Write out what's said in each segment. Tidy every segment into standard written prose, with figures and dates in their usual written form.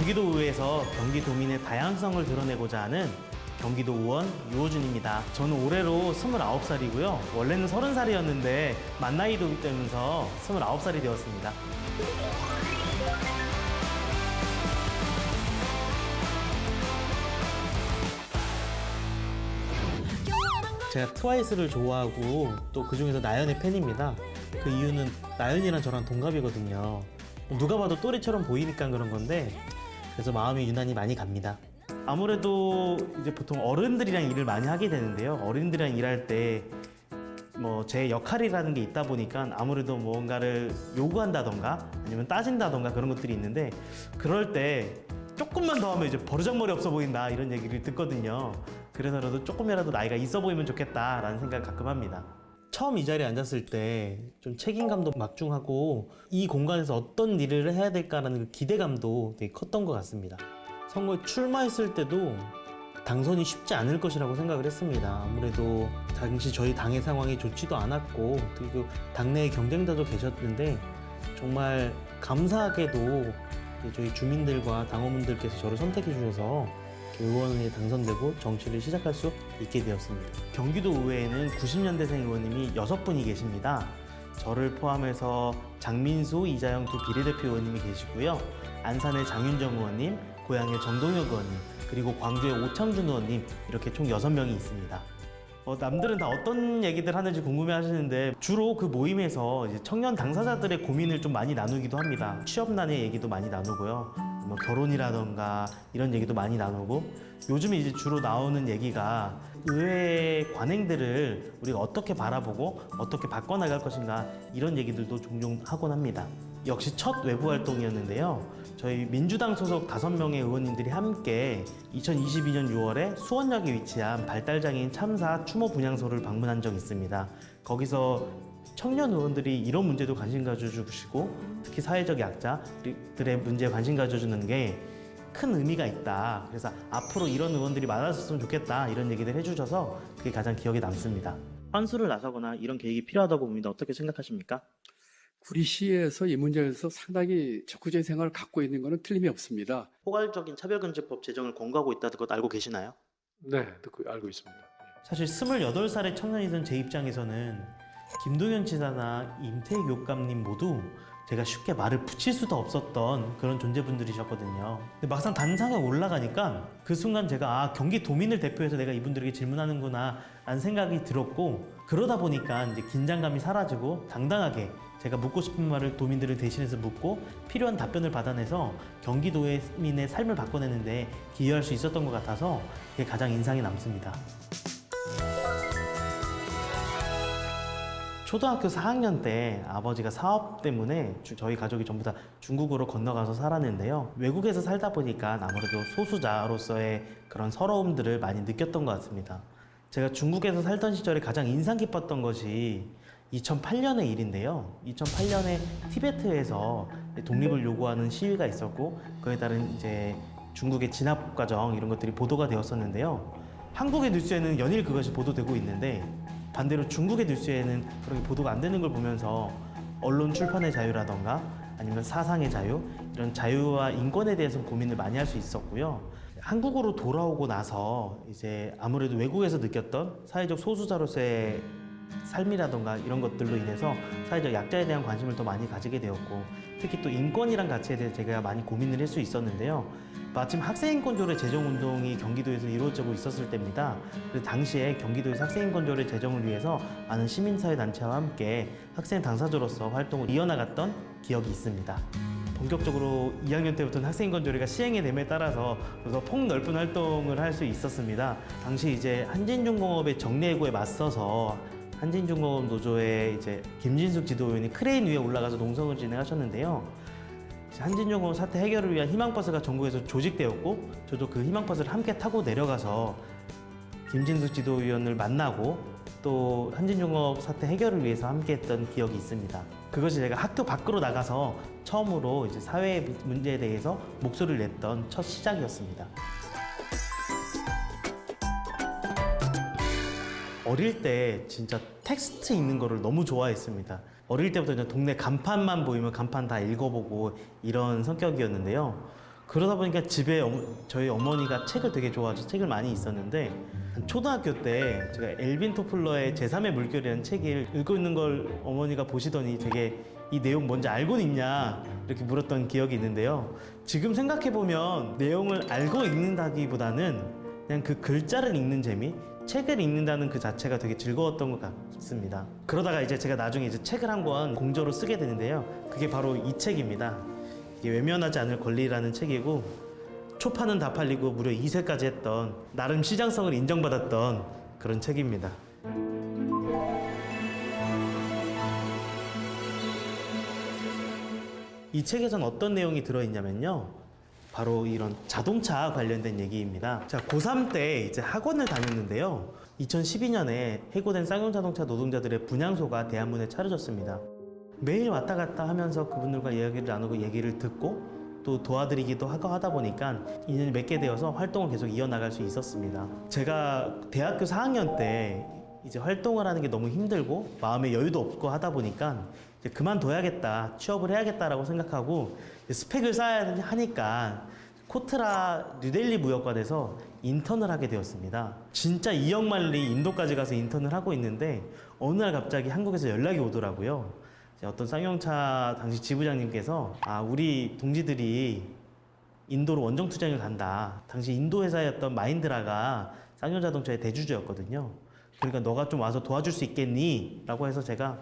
경기도의회에서 경기도민의 다양성을 드러내고자 하는 경기도 의원 유호준입니다. 저는 올해로 29살이고요. 원래는 30살이었는데 만 나이도 되면서 29살이 되었습니다. 제가 트와이스를 좋아하고 또 그중에서 나연의 팬입니다. 그 이유는 나연이랑 저랑 동갑이거든요. 누가 봐도 또래처럼 보이니까 그런 건데 그래서 마음이 유난히 많이 갑니다. 아무래도 이제 보통 어른들이랑 일을 많이 하게 되는데요. 어른들이랑 일할 때 뭐 제 역할이라는 게 있다 보니까 아무래도 뭔가를 요구한다던가 아니면 따진다던가 그런 것들이 있는데 그럴 때 조금만 더 하면 이제 버르장머리 없어 보인다 이런 얘기를 듣거든요. 그래서라도 조금이라도 나이가 있어 보이면 좋겠다라는 생각을 가끔 합니다. 처음 이 자리에 앉았을 때 좀 책임감도 막중하고 이 공간에서 어떤 일을 해야 될까라는 그 기대감도 되게 컸던 것 같습니다. 선거에 출마했을 때도 당선이 쉽지 않을 것이라고 생각을 했습니다. 아무래도 당시 저희 당의 상황이 좋지도 않았고 그리고 당내에 경쟁자도 계셨는데 정말 감사하게도 저희 주민들과 당원분들께서 저를 선택해 주셔서 의원에 당선되고 정치를 시작할 수 있게 되었습니다. 경기도 의회에는 90년대생 의원님이 6분이 계십니다. 저를 포함해서 장민수, 이자영 두 비례대표 의원님이 계시고요. 안산의 장윤정 의원님, 고양의 정동혁 의원님, 그리고 광주의 오창준 의원님 이렇게 총 6명이 있습니다. 남들은 다 어떤 얘기들 하는지 궁금해 하시는데 주로 그 모임에서 이제 청년 당사자들의 고민을 좀 많이 나누기도 합니다. 취업난의 얘기도 많이 나누고요. 뭐 결혼이라던가 이런 얘기도 많이 나누고 요즘에 이제 주로 나오는 얘기가 의회 관행들을 우리가 어떻게 바라보고 어떻게 바꿔나갈 것인가 이런 얘기들도 종종 하곤 합니다. 역시 첫 외부 활동이었는데요. 저희 민주당 소속 5명의 의원님들이 함께 2022년 6월에 수원역에 위치한 발달장애인 참사 추모 분향소를 방문한 적이 있습니다. 거기서 청년 의원들이 이런 문제도 관심 가져주시고 특히 사회적 약자들의 문제에 관심 가져주는 게 큰 의미가 있다. 그래서 앞으로 이런 의원들이 많아졌으면 좋겠다. 이런 얘기들 해주셔서 그게 가장 기억에 남습니다. 환수를 나서거나 이런 계획이 필요하다고 봅니다. 어떻게 생각하십니까? 구리시에서 이 문제에서 상당히 적극적인 생각을 갖고 있는 것은 틀림이 없습니다. 포괄적인 차별금지법 제정을 권고하고 있다는 것 알고 계시나요? 네, 듣고 알고 있습니다. 사실 28살의 청년이던 제 입장에서는 김동연 지사나 임태익 교감님 모두 제가 쉽게 말을 붙일 수도 없었던 그런 존재분들이셨거든요. 근데 막상 단상에 올라가니까 그 순간 제가 경기도민을 대표해서 내가 이분들에게 질문하는구나 라는 생각이 들었고 그러다 보니까 이제 긴장감이 사라지고 당당하게 제가 묻고 싶은 말을 도민들을 대신해서 묻고 필요한 답변을 받아내서 경기도민의 삶을 바꿔내는데 기여할 수 있었던 것 같아서 그게 가장 인상이 남습니다. 초등학교 4학년 때 아버지가 사업 때문에 저희 가족이 전부 다 중국으로 건너가서 살았는데요. 외국에서 살다 보니까 아무래도 소수자로서의 그런 서러움들을 많이 느꼈던 것 같습니다. 제가 중국에서 살던 시절에 가장 인상 깊었던 것이 2008년의 일인데요. 2008년에 티베트에서 독립을 요구하는 시위가 있었고 그에 따른 이제 중국의 진압 과정 이런 것들이 보도가 되었었는데요. 한국의 뉴스에는 연일 그것이 보도되고 있는데 반대로 중국의 뉴스에는 그렇게 보도가 안 되는 걸 보면서 언론 출판의 자유라던가 아니면 사상의 자유 이런 자유와 인권에 대해서 고민을 많이 할 수 있었고요. 한국으로 돌아오고 나서 이제 아무래도 외국에서 느꼈던 사회적 소수자로서의 삶이라던가 이런 것들로 인해서 사회적 약자에 대한 관심을 더 많이 가지게 되었고 특히 또 인권이란 가치에 대해 제가 많이 고민을 할 수 있었는데요. 마침 학생인권조례 제정운동이 경기도에서 이루어지고 있었을 때입니다. 그 당시에 경기도에서 학생인권조례 제정을 위해서 많은 시민사회단체와 함께 학생 당사자로서 활동을 이어나갔던 기억이 있습니다. 본격적으로 2학년 때부터는 학생인권조례가 시행이 됨에 따라서 더 폭넓은 활동을 할 수 있었습니다. 당시 이제 한진중공업의 정리해고에 맞서서 한진중공업 노조의 이제 김진숙 지도위원이 크레인 위에 올라가서 농성을 진행하셨는데요. 한진중공업 사태 해결을 위한 희망버스가 전국에서 조직되었고 저도 그 희망버스를 함께 타고 내려가서 김진숙 지도위원을 만나고 또 한진중공업 사태 해결을 위해서 함께했던 기억이 있습니다. 그것이 제가 학교 밖으로 나가서 처음으로 이제 사회 문제에 대해서 목소리를 냈던 첫 시작이었습니다. 어릴 때 진짜 텍스트 읽는 거를 너무 좋아했습니다. 어릴 때부터 그냥 동네 간판만 보이면 간판 다 읽어보고 이런 성격이었는데요. 그러다 보니까 집에 저희 어머니가 책을 되게 좋아하셔서 책을 많이 있었는데 초등학교 때 제가 엘빈 토플러의 제3의 물결이라는 책을 읽고 있는 걸 어머니가 보시더니 되게 이 내용 뭔지 알고 있냐 이렇게 물었던 기억이 있는데요. 지금 생각해보면 내용을 알고 읽는다기보다는 그냥 그 글자를 읽는 재미, 책을 읽는다는 그 자체가 되게 즐거웠던 것 같습니다. 그러다가 이제 제가 나중에 이제 책을 한 권 공저로 쓰게 되는데요. 그게 바로 이 책입니다. 이게 외면하지 않을 권리라는 책이고 초판은 다 팔리고 무려 2세까지 했던 나름 시장성을 인정받았던 그런 책입니다. 이 책에선 어떤 내용이 들어있냐면요. 바로 이런 자동차 관련된 얘기입니다. 제가 고3 때 이제 학원을 다녔는데요. 2012년에 해고된 쌍용자동차 노동자들의 분향소가 대한문에 차려졌습니다. 매일 왔다 갔다 하면서 그분들과 이야기를 나누고 얘기를 듣고 또 도와드리기도 하고 하다 보니까 인연이 맺게 되어서 활동을 계속 이어나갈 수 있었습니다. 제가 대학교 4학년 때 이제 활동을 하는 게 너무 힘들고 마음에 여유도 없고 하다 보니까 이제 그만둬야겠다, 취업을 해야겠다라고 생각하고 스펙을 쌓아야 하니까 코트라 뉴델리 무역관에서 인턴을 하게 되었습니다. 진짜 2억 마일리 인도까지 가서 인턴을 하고 있는데 어느 날 갑자기 한국에서 연락이 오더라고요. 어떤 쌍용차 당시 지부장님께서 우리 동지들이 인도로 원정 투쟁을 간다. 당시 인도 회사였던 마힌드라가 쌍용자동차의 대주주였거든요. 그러니까 너가 좀 와서 도와줄 수 있겠니? 라고 해서 제가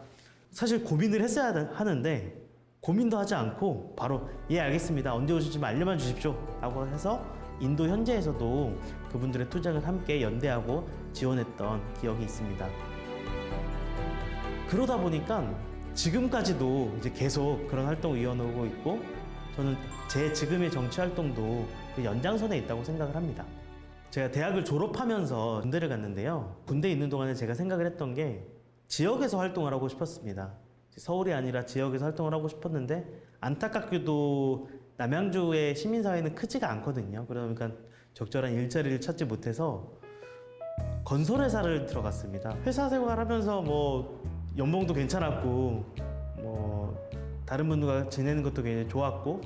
사실 고민을 했어야 하는데 고민도 하지 않고 바로 예 알겠습니다. 언제 오실지 알려만 주십시오. 라고 해서 인도 현지에서도 그분들의 투쟁을 함께 연대하고 지원했던 기억이 있습니다. 그러다 보니까 지금까지도 이제 계속 그런 활동을 이어나가고 있고 저는 제 지금의 정치 활동도 그 연장선에 있다고 생각을 합니다. 제가 대학을 졸업하면서 군대를 갔는데요. 군대에 있는 동안에 제가 생각을 했던 게 지역에서 활동을 하고 싶었습니다. 서울이 아니라 지역에서 활동을 하고 싶었는데 안타깝게도 남양주의 시민사회는 크지가 않거든요. 그러니까 적절한 일자리를 찾지 못해서 건설회사를 들어갔습니다. 회사 생활하면서 뭐 연봉도 괜찮았고 뭐 다른 분들과 지내는 것도 굉장히 좋았고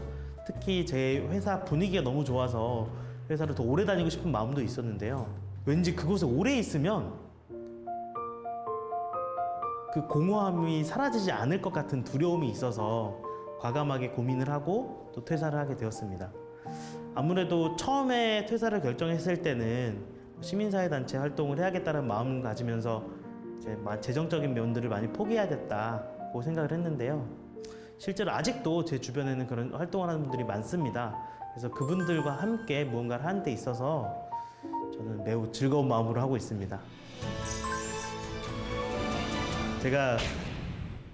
특히 제 회사 분위기가 너무 좋아서 회사를 더 오래 다니고 싶은 마음도 있었는데요. 왠지 그곳에 오래 있으면 그 공허함이 사라지지 않을 것 같은 두려움이 있어서 과감하게 고민을 하고 또 퇴사를 하게 되었습니다. 아무래도 처음에 퇴사를 결정했을 때는 시민사회단체 활동을 해야겠다는 마음을 가지면서 이제 재정적인 면들을 많이 포기해야겠다고 생각을 했는데요. 실제로 아직도 제 주변에는 그런 활동을 하는 분들이 많습니다. 그래서 그분들과 함께 무언가를 하는 데 있어서 저는 매우 즐거운 마음으로 하고 있습니다. 제가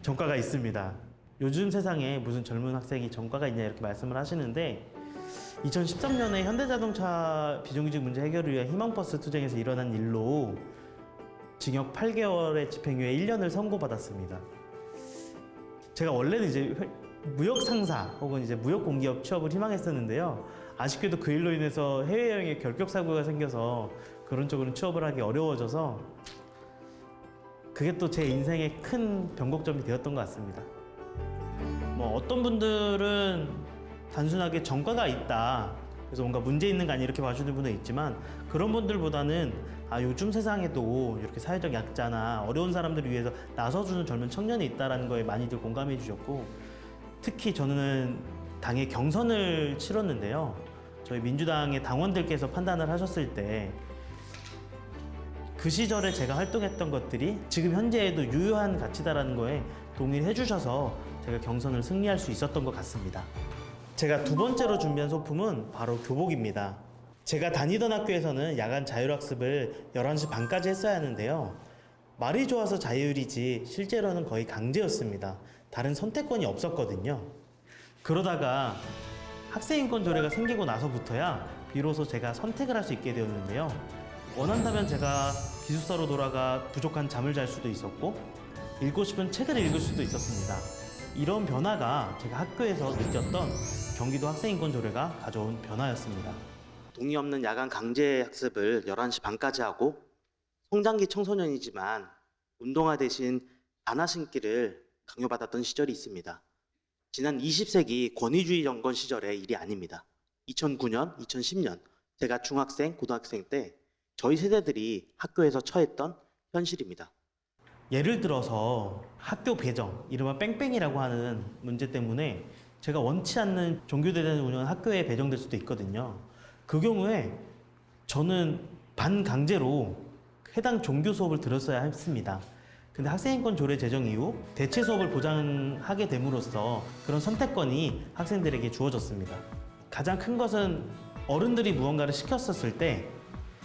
전과가 있습니다. 요즘 세상에 무슨 젊은 학생이 전과가 있냐 이렇게 말씀을 하시는데 2013년에 현대자동차 비정규직 문제 해결을 위한 희망버스 투쟁에서 일어난 일로 징역 8개월의 집행유예 1년을 선고받았습니다. 제가 원래는 이제 무역 상사 혹은 이제 무역 공기업 취업을 희망했었는데요. 아쉽게도 그 일로 인해서 해외여행에 결격 사고가 생겨서 그런 쪽으로는 취업을 하기 어려워져서 그게 또 제 인생의 큰 변곡점이 되었던 것 같습니다. 뭐 어떤 분들은 단순하게 전과가 있다. 그래서 뭔가 문제 있는 거 아니 이렇게 봐주는 분도 있지만 그런 분들보다는 요즘 세상에도 이렇게 사회적 약자나 어려운 사람들을 위해서 나서주는 젊은 청년이 있다는 거에 많이들 공감해 주셨고 특히 저는 당의 경선을 치렀는데요. 저희 민주당의 당원들께서 판단을 하셨을 때 그 시절에 제가 활동했던 것들이 지금 현재에도 유효한 가치다라는 거에 동의를 해주셔서 제가 경선을 승리할 수 있었던 것 같습니다. 제가 두 번째로 준비한 소품은 바로 교복입니다. 제가 다니던 학교에서는 야간 자율학습을 11시 반까지 했어야 하는데요. 말이 좋아서 자율이지 실제로는 거의 강제였습니다. 다른 선택권이 없었거든요. 그러다가 학생인권 조례가 생기고 나서부터야 비로소 제가 선택을 할 수 있게 되었는데요. 원한다면 제가 기숙사로 돌아가 부족한 잠을 잘 수도 있었고 읽고 싶은 책을 읽을 수도 있었습니다. 이런 변화가 제가 학교에서 느꼈던 경기도 학생인권 조례가 가져온 변화였습니다. 동의 없는 야간 강제 학습을 11시 반까지 하고 성장기 청소년이지만 운동화 대신 반화 신기를 강요받았던 시절이 있습니다. 지난 20세기 권위주의 정권 시절의 일이 아닙니다. 2009년, 2010년 제가 중학생, 고등학생 때 저희 세대들이 학교에서 처했던 현실입니다. 예를 들어서 학교 배정, 이른바 뺑뺑이라고 하는 문제 때문에 제가 원치 않는 종교대단을 운영하는 학교에 배정될 수도 있거든요. 그 경우에 저는 반강제로 해당 종교 수업을 들었어야 했습니다. 근데 학생인권 조례 제정 이후 대체 수업을 보장하게 됨으로써 그런 선택권이 학생들에게 주어졌습니다. 가장 큰 것은 어른들이 무언가를 시켰었을 때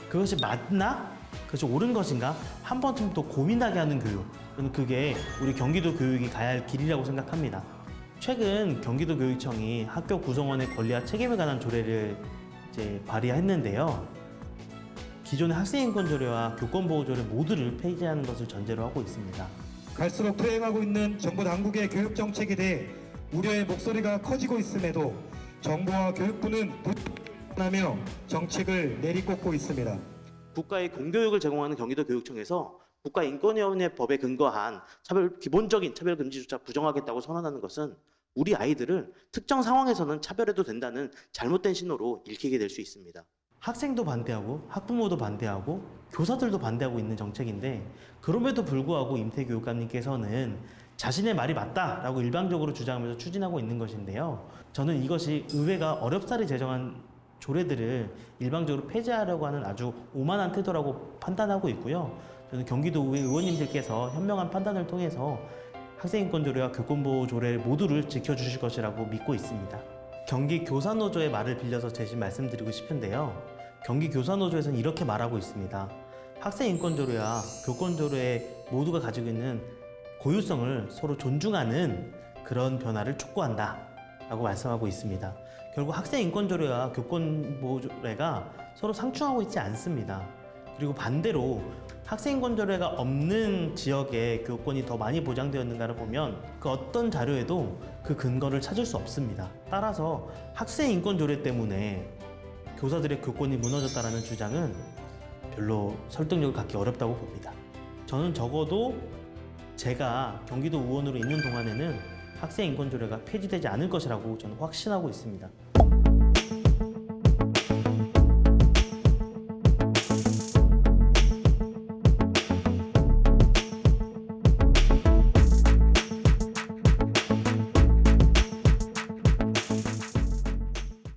그것이 맞나? 그것이 옳은 것인가? 한 번쯤 또 고민하게 하는 교육. 저는 그게 우리 경기도 교육이 가야 할 길이라고 생각합니다. 최근 경기도 교육청이 학교 구성원의 권리와 책임에 관한 조례를 이제 발의했는데요. 기존의 학생인권 조례와 교권보호 조례 모두를 폐지하는 것을 전제로 하고 있습니다. 갈수록 퇴행하고 있는 정부 당국의 교육 정책에 대해 우려의 목소리가 커지고 있음에도 정부와 교육부는 불안하며 정책을 내리꽂고 있습니다. 국가의 공교육을 제공하는 경기도 교육청에서 국가인권위원회 법에 근거한 기본적인 차별금지조차 부정하겠다고 선언하는 것은 우리 아이들을 특정 상황에서는 차별해도 된다는 잘못된 신호로 읽히게 될 수 있습니다. 학생도 반대하고 학부모도 반대하고 교사들도 반대하고 있는 정책인데 그럼에도 불구하고 임태규 교육감님께서는 자신의 말이 맞다라고 일방적으로 주장하면서 추진하고 있는 것인데요. 저는 이것이 의회가 어렵사리 제정한 조례들을 일방적으로 폐지하려고 하는 아주 오만한 태도라고 판단하고 있고요. 저는 경기도 의회 의원님들께서 현명한 판단을 통해서 학생인권 조례와 교권보호 조례 모두를 지켜주실 것이라고 믿고 있습니다. 경기 교사노조의 말을 빌려서 대신 말씀드리고 싶은데요. 경기 교사노조에서는 이렇게 말하고 있습니다. 학생인권 조례와 교권 조례 모두가 가지고 있는 고유성을 서로 존중하는 그런 변화를 촉구한다 라고 말씀하고 있습니다. 결국 학생인권 조례와 교권보호 조례가 서로 상충하고 있지 않습니다. 그리고 반대로 학생인권 조례가 없는 지역에 교권이 더 많이 보장되었는가를 보면 그 어떤 자료에도 그 근거를 찾을 수 없습니다. 따라서 학생인권 조례 때문에 교사들의 교권이 무너졌다는 주장은 별로 설득력을 갖기 어렵다고 봅니다. 저는 적어도 제가 경기도 의원으로 있는 동안에는 학생인권 조례가 폐지되지 않을 것이라고 저는 확신하고 있습니다.